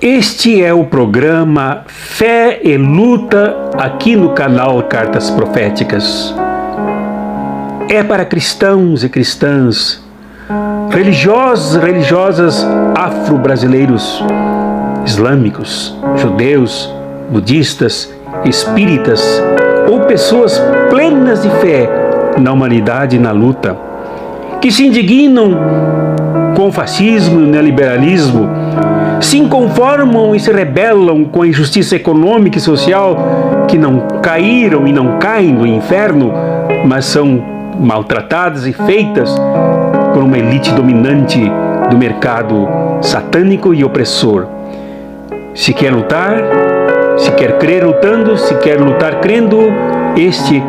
Este é o programa Fé e Luta aqui no canal Cartas Proféticas. É para cristãos e cristãs, religiosos e religiosas afro-brasileiros, islâmicos, judeus, budistas, espíritas ou pessoas plenas de fé na humanidade e na luta, que se indignam com o fascismo e o neoliberalismo, se inconformam e se rebelam com a injustiça econômica e social, que não caíram e não caem no inferno, mas são maltratadas e feitas por uma elite dominante do mercado satânico e opressor. Se quer lutar, se quer crer lutando, se quer lutar crendo, este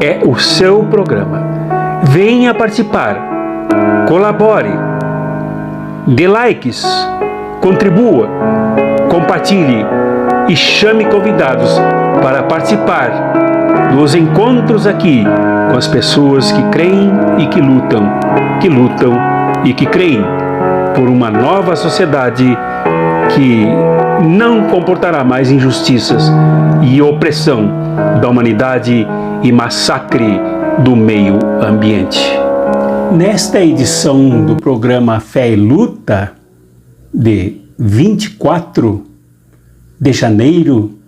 é o seu programa. Venha participar, colabore, dê likes, contribua, compartilhe e chame convidados para participar dos encontros aqui com as pessoas que creem e que lutam e que creem por uma nova sociedade que não comportará mais injustiças e opressão da humanidade e massacre do meio ambiente. Nesta edição do programa Fé e Luta, de 24 de janeiro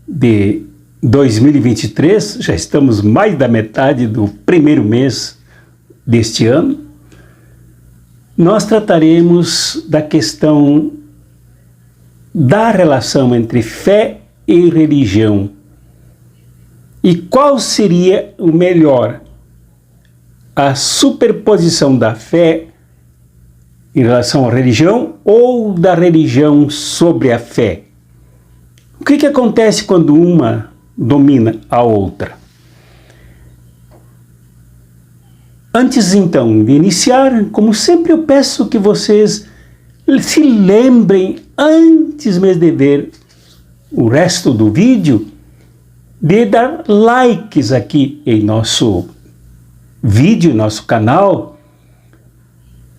de 2023, já estamos mais da metade do primeiro mês deste ano, nós trataremos da questão da relação entre fé e religião. E qual seria o melhor? A superposição da fé em relação à religião ou da religião sobre a fé? O que acontece quando uma domina a outra? Antes então de iniciar, como sempre eu peço que vocês se lembrem, antes mesmo de ver o resto do vídeo, de dar likes aqui em nosso vídeo, nosso canal,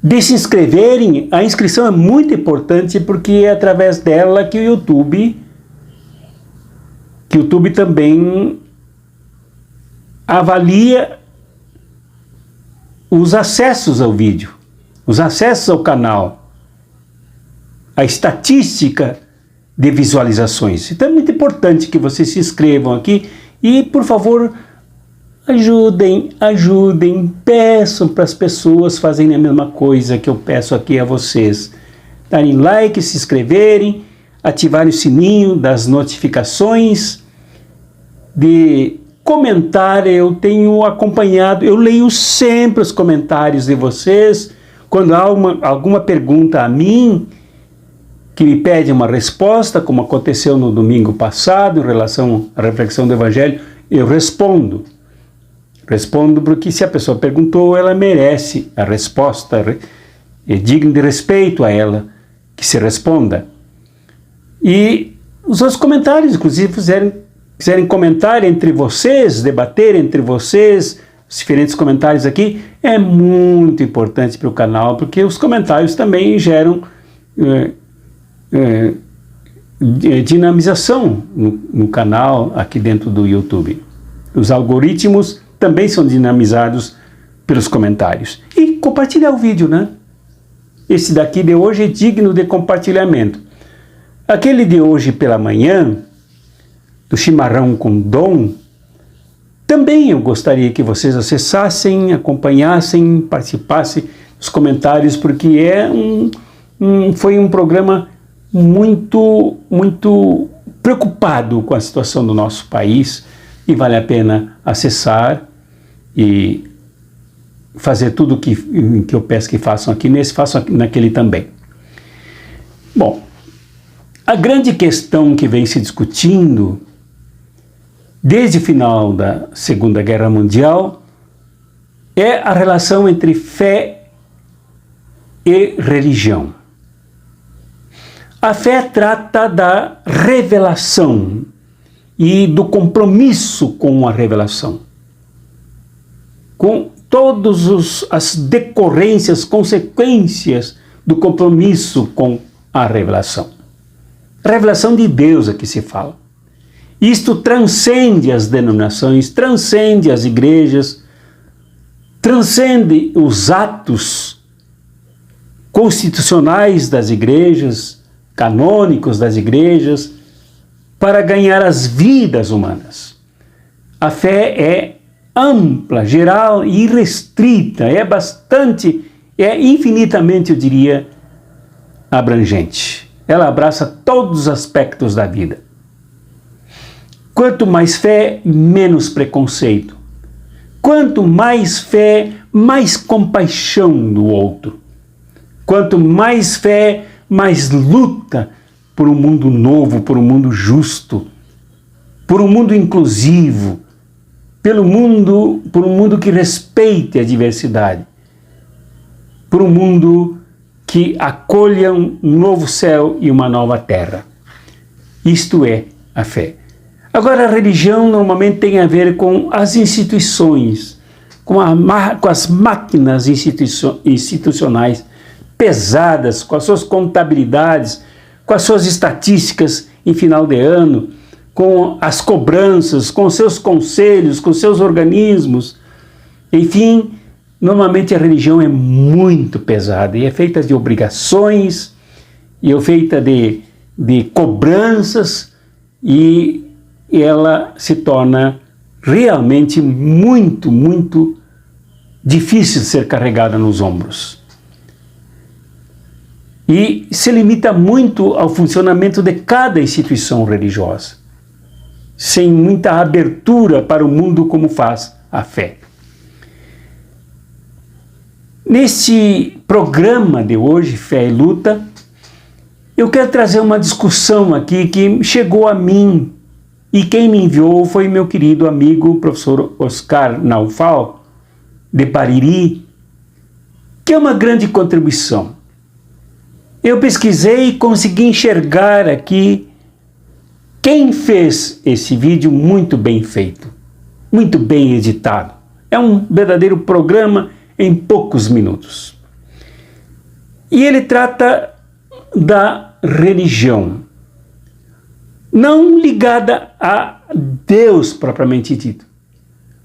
de se inscreverem. A inscrição é muito importante porque é através dela que o YouTube também avalia os acessos ao vídeo, os acessos ao canal, a estatística de visualizações. Então é muito importante que vocês se inscrevam aqui e, por favor, ajudem, peçam para as pessoas fazerem a mesma coisa que eu peço aqui a vocês. Darem like, se inscreverem, ativarem o sininho das notificações, de comentar. Eu tenho acompanhado, eu leio sempre os comentários de vocês. Quando há alguma pergunta a mim, que me pede uma resposta, como aconteceu no domingo passado, em relação à reflexão do Evangelho, eu respondo. Respondo porque se a pessoa perguntou, ela merece a resposta, é digno de respeito a ela que se responda. E os outros comentários, inclusive, quiserem comentar entre vocês, debater entre vocês, os diferentes comentários aqui, é muito importante para o canal, porque os comentários também geram dinamização no canal aqui dentro do YouTube. Os algoritmos também são dinamizados pelos comentários. E compartilhar o vídeo, né? Esse daqui de hoje é digno de compartilhamento. Aquele de hoje pela manhã, do chimarrão com dom, também eu gostaria que vocês acessassem, acompanhassem, participassem dos comentários, porque foi um programa muito preocupado com a situação do nosso país, e vale a pena acessar e fazer tudo que eu peço que façam aqui nesse, façam aqui naquele também. Bom, a grande questão que vem se discutindo desde o final da Segunda Guerra Mundial é a relação entre fé e religião. A fé trata da revelação e do compromisso com a revelação, com todas as decorrências, consequências do compromisso com a revelação. Revelação de Deus aqui se fala. Isto transcende as denominações, transcende as igrejas, transcende os atos constitucionais das igrejas, canônicos das igrejas, para ganhar as vidas humanas. A fé é ampla, geral e irrestrita, é infinitamente, eu diria, abrangente. Ela abraça todos os aspectos da vida. Quanto mais fé, menos preconceito. Quanto mais fé, mais compaixão do outro. Quanto mais fé, mais luta por um mundo novo, por um mundo justo, por um mundo inclusivo, por um mundo que respeite a diversidade, por um mundo que acolha um novo céu e uma nova terra. Isto é a fé. Agora, a religião normalmente tem a ver com as instituições, com as máquinas institucionais pesadas, com as suas contabilidades, com as suas estatísticas em final de ano, com as cobranças, com seus conselhos, com seus organismos. Enfim, normalmente a religião é muito pesada e é feita de obrigações, e é feita de cobranças, e ela se torna realmente muito, muito difícil de ser carregada nos ombros. E se limita muito ao funcionamento de cada instituição religiosa, sem muita abertura para o mundo como faz a fé. Neste programa de hoje, Fé e Luta, eu quero trazer uma discussão aqui que chegou a mim, e quem me enviou foi meu querido amigo, professor Oscar Naufal, de Bariri, que é uma grande contribuição. Eu pesquisei e consegui enxergar aqui quem fez esse vídeo muito bem feito, muito bem editado. É um verdadeiro programa em poucos minutos. E ele trata da religião, não ligada a Deus propriamente dito,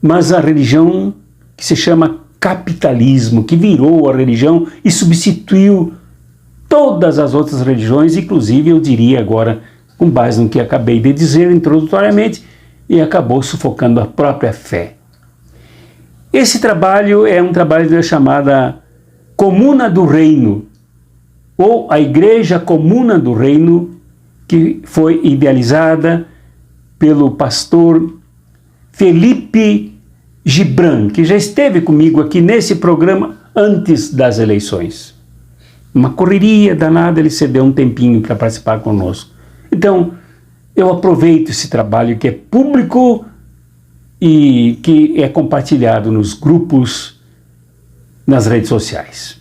mas a religião que se chama capitalismo, que virou a religião e substituiu todas as outras religiões, inclusive eu diria agora, com base no que acabei de dizer introdutoriamente, e acabou sufocando a própria fé. Esse trabalho é um trabalho da chamada Comuna do Reino, ou a Igreja Comuna do Reino, que foi idealizada pelo pastor Felipe Gibran, que já esteve comigo aqui nesse programa antes das eleições. Uma correria danada, ele cedeu um tempinho para participar conosco. Então, eu aproveito esse trabalho que é público e que é compartilhado nos grupos, nas redes sociais.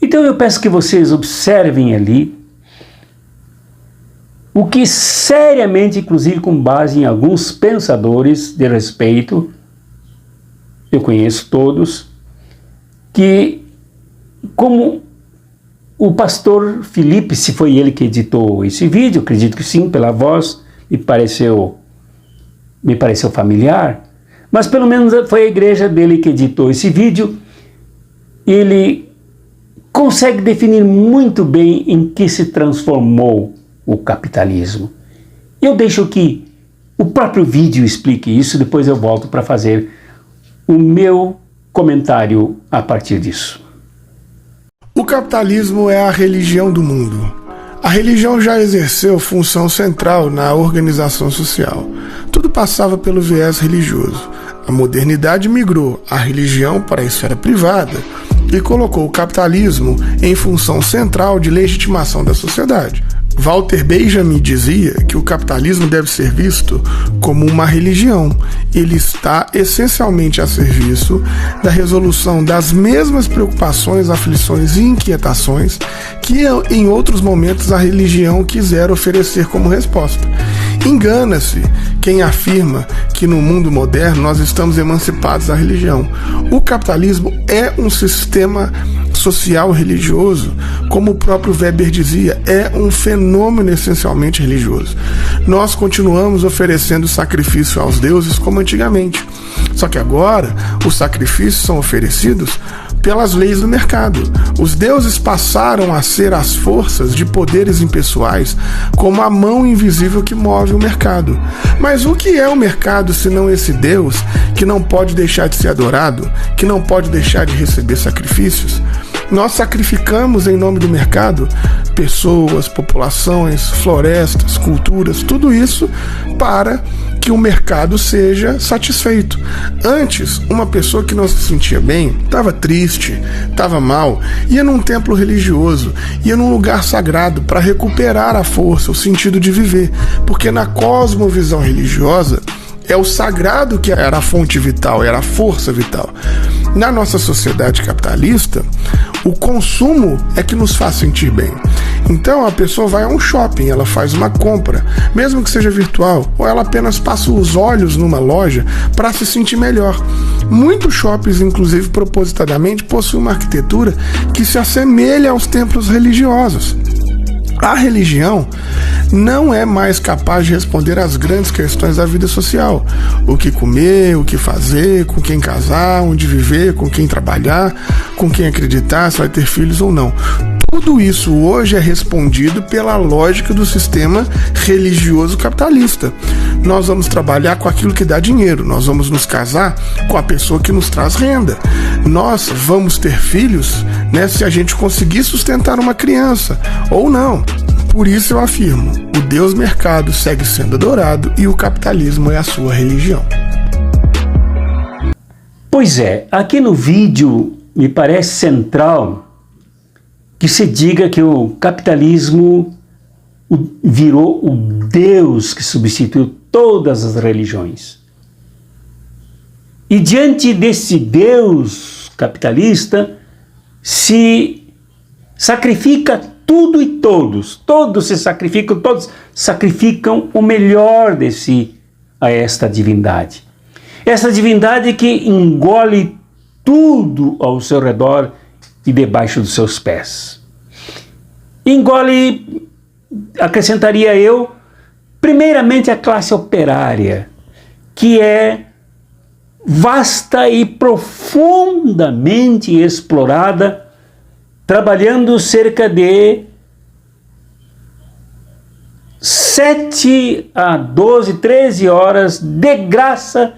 Então eu peço que vocês observem ali o que seriamente, inclusive com base em alguns pensadores de respeito, eu conheço todos, que como o pastor Felipe, se foi ele que editou esse vídeo, acredito que sim, pela voz, me pareceu familiar, mas pelo menos foi a igreja dele que editou esse vídeo. Ele consegue definir muito bem em que se transformou o capitalismo. Eu deixo que o próprio vídeo explique isso, depois eu volto para fazer o meu comentário a partir disso. O capitalismo é a religião do mundo. A religião já exerceu função central na organização social. Tudo passava pelo viés religioso. A modernidade migrou a religião para a esfera privada e colocou o capitalismo em função central de legitimação da sociedade. Walter Benjamin dizia que o capitalismo deve ser visto como uma religião. Ele está essencialmente a serviço da resolução das mesmas preocupações, aflições e inquietações que em outros momentos a religião quiser oferecer como resposta. Engana-se quem afirma que no mundo moderno nós estamos emancipados da religião. O capitalismo é um sistema social religioso, como o próprio Weber dizia, é um fenômeno essencialmente religioso. Nós continuamos oferecendo sacrifício aos deuses como antigamente. Só que agora os sacrifícios são oferecidos pelas leis do mercado. Os deuses passaram a ser as forças de poderes impessoais, como a mão invisível que move o mercado. Mas o que é o mercado senão esse Deus que não pode deixar de ser adorado, que não pode deixar de receber sacrifícios? Nós sacrificamos em nome do mercado pessoas, populações, florestas, culturas, tudo isso para que o mercado seja satisfeito. Antes, uma pessoa que não se sentia bem, estava triste, estava mal, ia num templo religioso, ia num lugar sagrado para recuperar a força, o sentido de viver, porque na cosmovisão religiosa é o sagrado que era a fonte vital, era a força vital. Na nossa sociedade capitalista, o consumo é que nos faz sentir bem. Então a pessoa vai a um shopping, ela faz uma compra, mesmo que seja virtual, ou ela apenas passa os olhos numa loja para se sentir melhor. Muitos shoppings, inclusive propositadamente, possuem uma arquitetura que se assemelha aos templos religiosos. A religião não é mais capaz de responder às grandes questões da vida social. O que comer, o que fazer, com quem casar, onde viver, com quem trabalhar, com quem acreditar, se vai ter filhos ou não. Tudo isso hoje é respondido pela lógica do sistema religioso capitalista. Nós vamos trabalhar com aquilo que dá dinheiro, nós vamos nos casar com a pessoa que nos traz renda. Nós vamos ter filhos, se a gente conseguir sustentar uma criança, ou não. Por isso eu afirmo, o Deus mercado segue sendo adorado e o capitalismo é a sua religião. Pois é, aqui no vídeo me parece central que se diga que o capitalismo virou o Deus que substituiu todas as religiões. E diante desse Deus capitalista se sacrifica tudo e todos se sacrificam, todos sacrificam o melhor de si a esta divindade. Essa divindade que engole tudo ao seu redor e debaixo dos seus pés. Engole, acrescentaria eu, primeiramente a classe operária, que é vasta e profundamente explorada, trabalhando cerca de 7 a 12, 13 horas de graça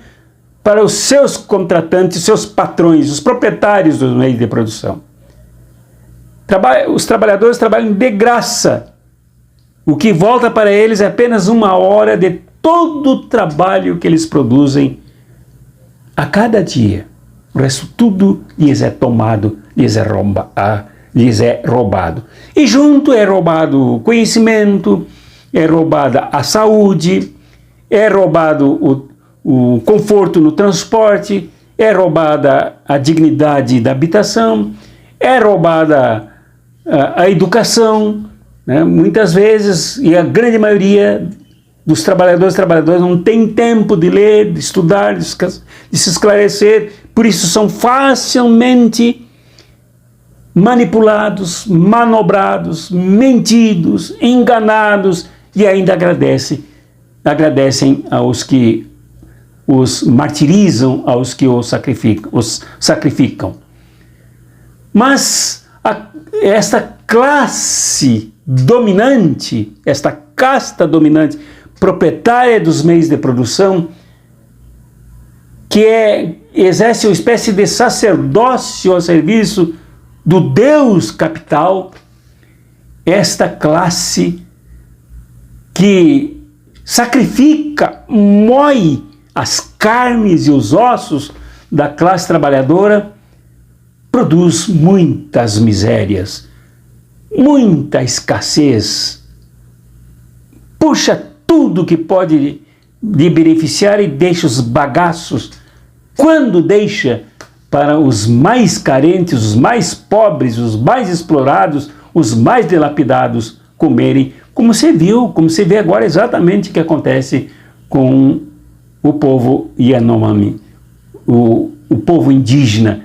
para os seus contratantes, seus patrões, os proprietários dos meios de produção. Os trabalhadores trabalham de graça. O que volta para eles é apenas 1 hora de todo o trabalho que eles produzem a cada dia. O resto tudo lhes é tomado, lhes é roubado. E junto é roubado o conhecimento, é roubada a saúde, é roubado o conforto no transporte, é roubada a dignidade da habitação, é roubada a educação, muitas vezes, e a grande maioria dos trabalhadores não tem tempo de ler, de estudar, de se esclarecer, por isso são facilmente manipulados, manobrados, mentidos, enganados e ainda agradecem aos que os martirizam, aos que os sacrificam. Mas esta classe dominante, esta casta dominante, proprietária dos meios de produção, que exerce uma espécie de sacerdócio ao serviço do Deus capital, esta classe que sacrifica, mói as carnes e os ossos da classe trabalhadora, produz muitas misérias, muita escassez, puxa tudo que pode lhe beneficiar e deixa os bagaços, quando deixa para os mais carentes, os mais pobres, os mais explorados, os mais dilapidados comerem, como se vê agora exatamente o que acontece com o povo Yanomami, o povo indígena,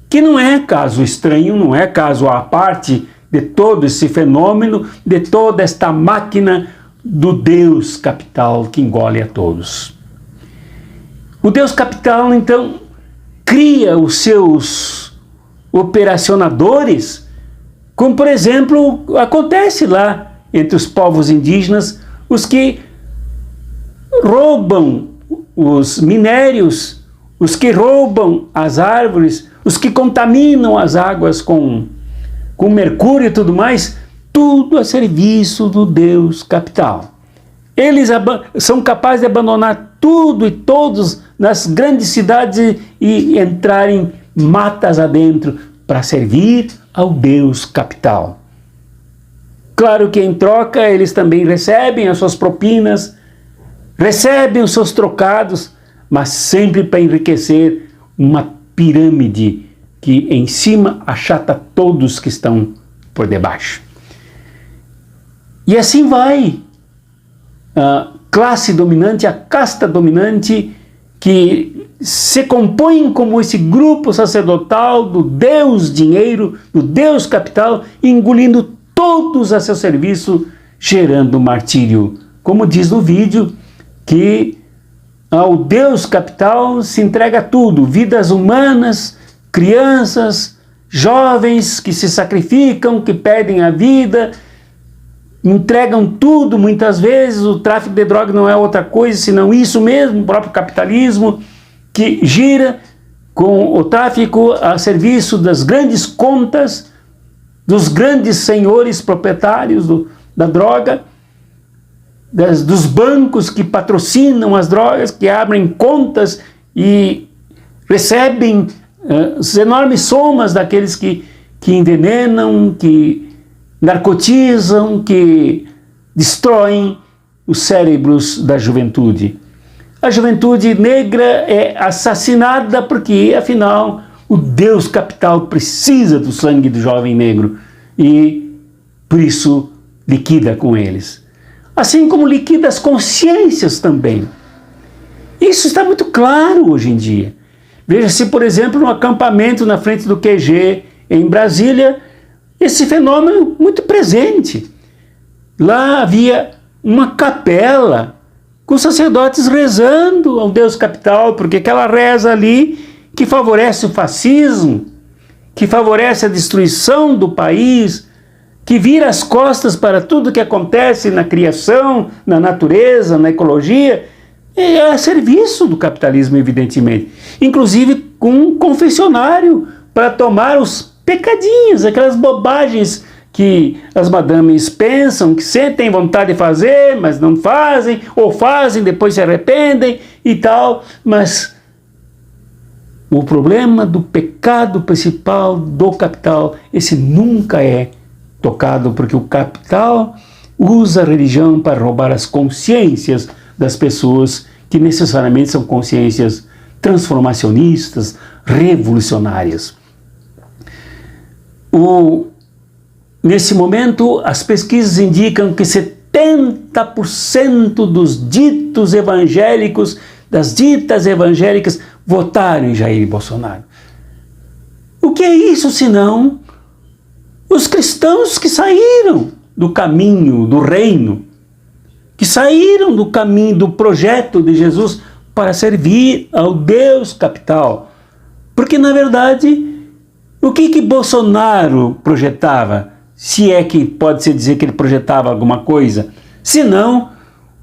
que não é caso estranho, não é caso à parte de todo esse fenômeno, de toda esta máquina do Deus capital que engole a todos. O Deus capital, então, cria os seus operacionadores, como, por exemplo, acontece lá entre os povos indígenas, os que roubam os minérios, os que roubam as árvores, os que contaminam as águas com mercúrio e tudo mais, tudo a serviço do Deus capital. Eles são capazes de abandonar tudo e todos nas grandes cidades e entrarem matas adentro para servir ao Deus capital. Claro que em troca eles também recebem as suas propinas, recebem os seus trocados, mas sempre para enriquecer uma pirâmide que em cima achata todos que estão por debaixo. E assim vai a classe dominante, a casta dominante, que se compõe como esse grupo sacerdotal do Deus dinheiro, do Deus capital, engolindo todos a seu serviço, gerando martírio. Como diz no vídeo, que ao Deus capital se entrega tudo, vidas humanas, crianças, jovens que se sacrificam, que perdem a vida, entregam tudo. Muitas vezes o tráfico de drogas não é outra coisa senão isso mesmo, o próprio capitalismo, que gira com o tráfico a serviço das grandes contas, dos grandes senhores proprietários da droga, dos bancos que patrocinam as drogas, que abrem contas e recebem as enormes somas daqueles que envenenam, que narcotizam, que destroem os cérebros da juventude. A juventude negra é assassinada porque, afinal, o Deus capital precisa do sangue do jovem negro e, por isso, liquida com eles. Assim como liquida as consciências também. Isso está muito claro hoje em dia. Veja-se, por exemplo, no acampamento na frente do QG em Brasília, esse fenômeno muito presente. Lá havia uma capela com sacerdotes rezando ao Deus capital, porque aquela reza ali que favorece o fascismo, que favorece a destruição do país, que vira as costas para tudo que acontece na criação, na natureza, na ecologia, é a serviço do capitalismo, evidentemente. Inclusive com um confessionário para tomar os pecadinhos, aquelas bobagens que as madames pensam, que sentem vontade de fazer, mas não fazem, ou fazem, depois se arrependem e tal. Mas o problema do pecado principal do capital, esse nunca é tocado, porque o capital usa a religião para roubar as consciências das pessoas, que necessariamente são consciências transformacionistas, revolucionárias. Nesse momento, as pesquisas indicam que 70% dos ditos evangélicos, das ditas evangélicas, votaram em Jair Bolsonaro. O que é isso senão os cristãos que saíram do caminho do reino, que saíram do caminho do projeto de Jesus para servir ao Deus capital? Porque, na verdade, o que Bolsonaro projetava? Se é que pode-se dizer que ele projetava alguma coisa, senão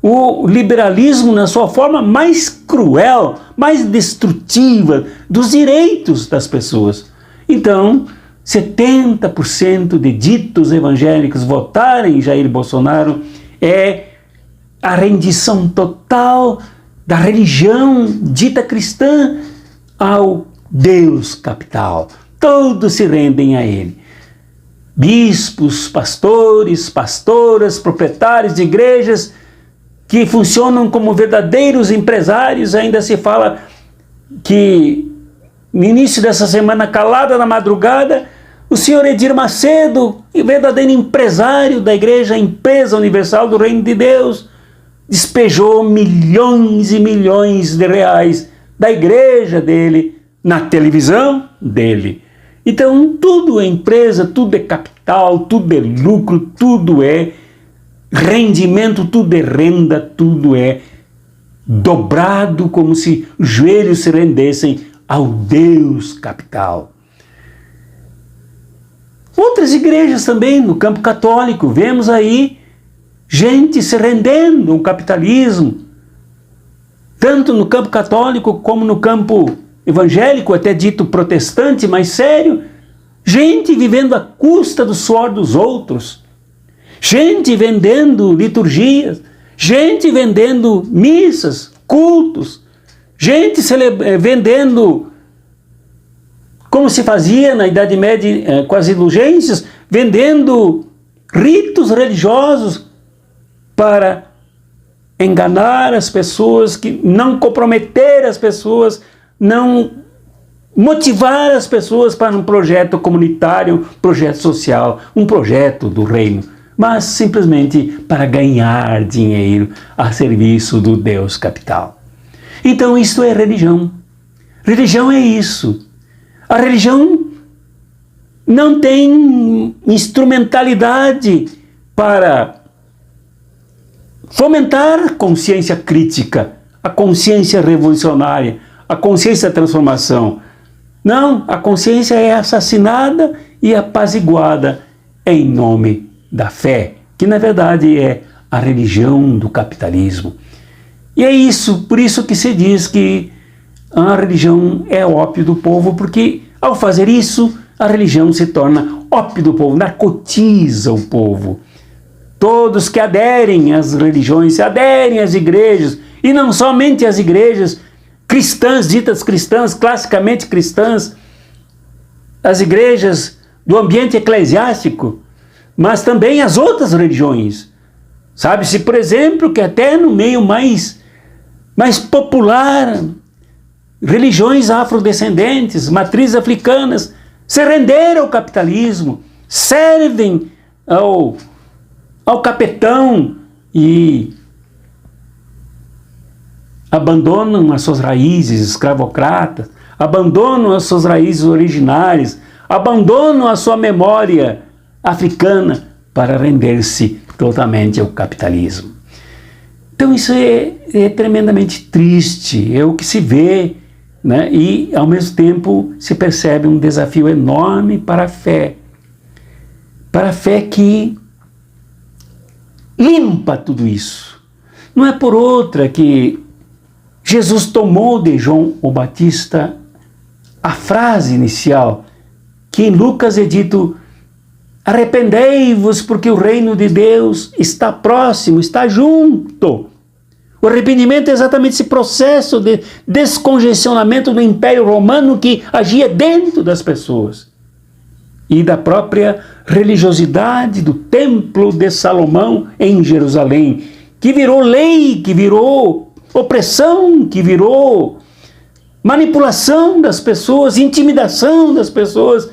o liberalismo na sua forma mais cruel, mais destrutiva dos direitos das pessoas. Então, 70% de ditos evangélicos votarem em Jair Bolsonaro é a rendição total da religião dita cristã ao Deus capital. Todos se rendem a ele. Bispos, pastores, pastoras, proprietários de igrejas que funcionam como verdadeiros empresários. Ainda se fala que no início dessa semana, calada na madrugada, o senhor Edir Macedo, verdadeiro empresário da igreja, a empresa universal do reino de Deus, despejou milhões e milhões de reais da igreja dele na televisão dele. Então, tudo é empresa, tudo é capital, tudo é lucro, tudo é rendimento, tudo é renda, tudo é dobrado, como se os joelhos se rendessem ao Deus capital. Outras igrejas também, no campo católico, vemos aí gente se rendendo ao capitalismo, tanto no campo católico como no campo evangélico, até dito protestante, mais sério, gente vivendo à custa do suor dos outros, gente vendendo liturgias, gente vendendo missas, cultos, gente vendendo, como se fazia na Idade Média com as indulgências, vendendo ritos religiosos para enganar as pessoas, que não comprometer as pessoas, não motivar as pessoas para um projeto comunitário, projeto social, um projeto do reino, mas simplesmente para ganhar dinheiro a serviço do Deus capital. Então isso é religião. Religião é isso. A religião não tem instrumentalidade para fomentar consciência crítica, a consciência revolucionária, a consciência da transformação. Não, a consciência é assassinada e apaziguada em nome da fé, que na verdade é a religião do capitalismo. E é isso, por isso que se diz que a religião é ópio do povo, porque ao fazer isso, a religião se torna ópio do povo, narcotiza o povo. Todos que aderem às religiões, se aderem às igrejas, e não somente às igrejas cristãs, ditas cristãs, classicamente cristãs, as igrejas do ambiente eclesiástico, mas também as outras religiões. Sabe-se, por exemplo, que até no meio mais popular, religiões afrodescendentes, matrizes africanas, se renderam ao capitalismo, servem ao capetão e abandonam as suas raízes escravocratas, abandonam as suas raízes originárias, abandonam a sua memória africana para render-se totalmente ao capitalismo. Então isso é tremendamente triste, é o que se vê, né? E ao mesmo tempo se percebe um desafio enorme para a fé que limpa tudo isso. Não é por outra que Jesus tomou de João o Batista a frase inicial, que em Lucas é dito: arrependei-vos porque o reino de Deus está próximo, está junto. O arrependimento é exatamente esse processo de descongestionamento do Império Romano que agia dentro das pessoas e da própria religiosidade do Templo de Salomão em Jerusalém, que virou lei, que virou opressão, que virou manipulação das pessoas, intimidação das pessoas,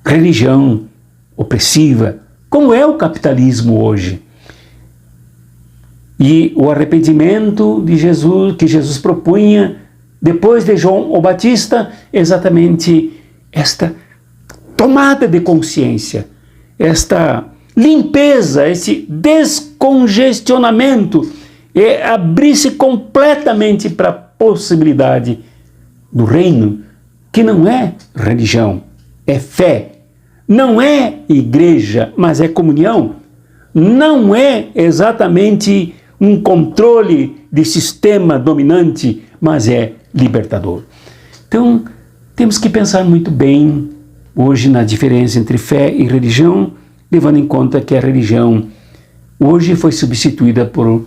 religião opressiva, como é o capitalismo hoje. E o arrependimento de Jesus, que Jesus propunha depois de João o Batista, exatamente esta tomada de consciência, esta limpeza, esse descongestionamento, é abrir-se completamente para a possibilidade do reino, que não é religião, é fé. Não é igreja, mas é comunhão. Não é exatamente um controle de sistema dominante, mas é libertador. Então, temos que pensar muito bem hoje na diferença entre fé e religião, levando em conta que a religião hoje foi substituída por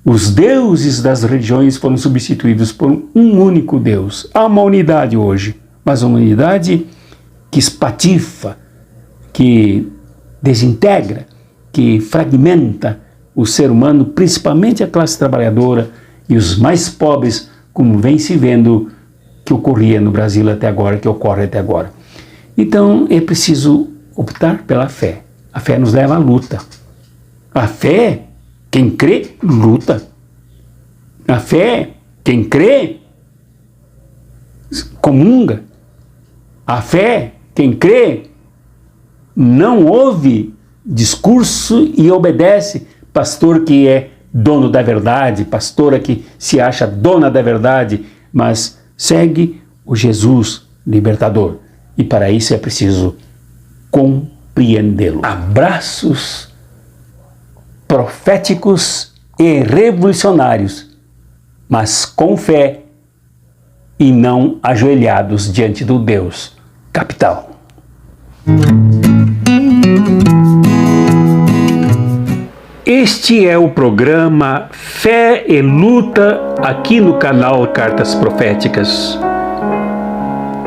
os deuses das religiões, foram substituídos por um único Deus. Há uma unidade hoje, mas uma unidade que espatifa, que desintegra, que fragmenta o ser humano, principalmente a classe trabalhadora e os mais pobres, como vem se vendo que ocorria no Brasil até agora, que ocorre até agora. Então é preciso optar pela fé. A fé nos leva à luta. A fé, quem crê, luta. A fé, quem crê, comunga. A fé, quem crê, não ouve discurso e obedece pastor que é dono da verdade, pastora que se acha dona da verdade, mas segue o Jesus libertador. E para isso é preciso compreendê-lo. Abraços proféticos e revolucionários, mas com fé e não ajoelhados diante do Deus capital. Este é o programa Fé e Luta aqui no canal Cartas Proféticas.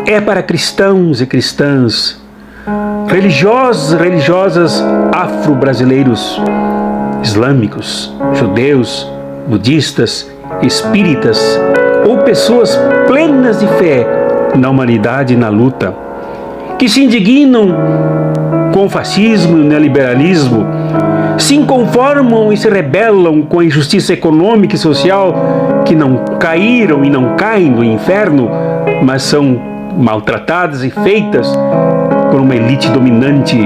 É para cristãos e cristãs, religiosos e religiosas afro-brasileiros, islâmicos, judeus, budistas, espíritas ou pessoas plenas de fé na humanidade e na luta, que se indignam com o fascismo e o neoliberalismo, se inconformam e se rebelam com a injustiça econômica e social, que não caíram e não caem no inferno, mas são maltratadas e feitas por uma elite dominante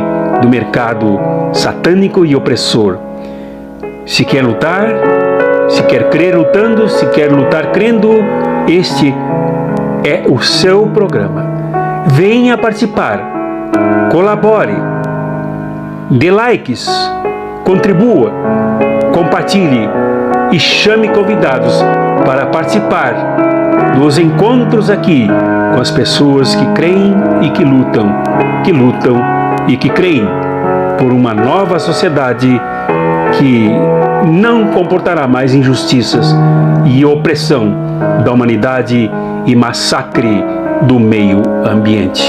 do mercado satânico e opressor. Se quer lutar, se quer crer lutando, se quer lutar crendo, este é o seu programa. Venha participar, colabore, dê likes, contribua, compartilhe e chame convidados para participar dos encontros aqui com as pessoas que creem e que lutam e que creem por uma nova sociedade que não comportará mais injustiças e opressão da humanidade e massacre do meio ambiente.